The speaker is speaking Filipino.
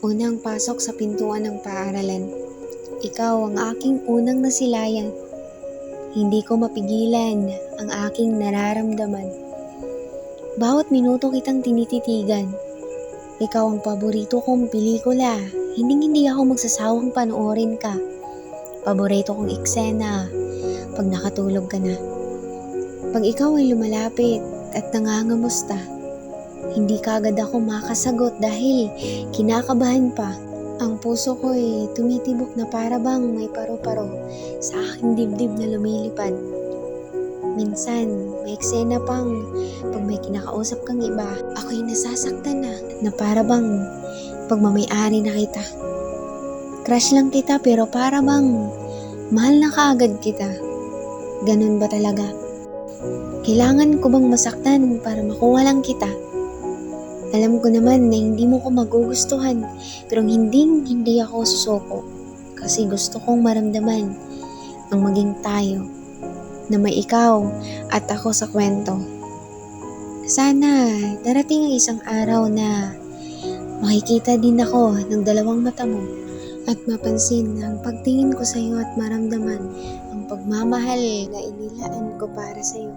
Unang pasok sa pintuan ng paaralan. Ikaw ang aking unang nasilayan. Hindi ko mapigilan ang aking nararamdaman. Bawat minuto kitang tinititigan. Ikaw ang paborito kong pelikula. Hindi ako magsasawang panoorin ka. Paborito kong eksena pag nakatulog ka na. Pag ikaw ay lumalapit at nangangamusta, hindi kaagad ako makasagot dahil kinakabahan pa. Ang puso ko ay tumitibok na para bang may paru-paro sa aking dibdib na lumilipad. Minsan, may eksena pang pag may kinakausap kang iba, ako'y nasasaktan na para bang pagmamay-ari na kita. Crush lang kita pero para bang mahal na kaagad kita. Ganun ba talaga? Kailangan ko bang masaktan para makuha lang kita? Alam ko naman na hindi mo ko magugustuhan, pero hindi ako susuko. Kasi gusto kong maramdaman ang maging tayo, na may ikaw at ako sa kwento. Sana darating ang isang araw na makikita din ako ng dalawang mata mo at mapansin ang pagtingin ko sa iyo at maramdaman ang pagmamahal na inilaan ko para sa iyo.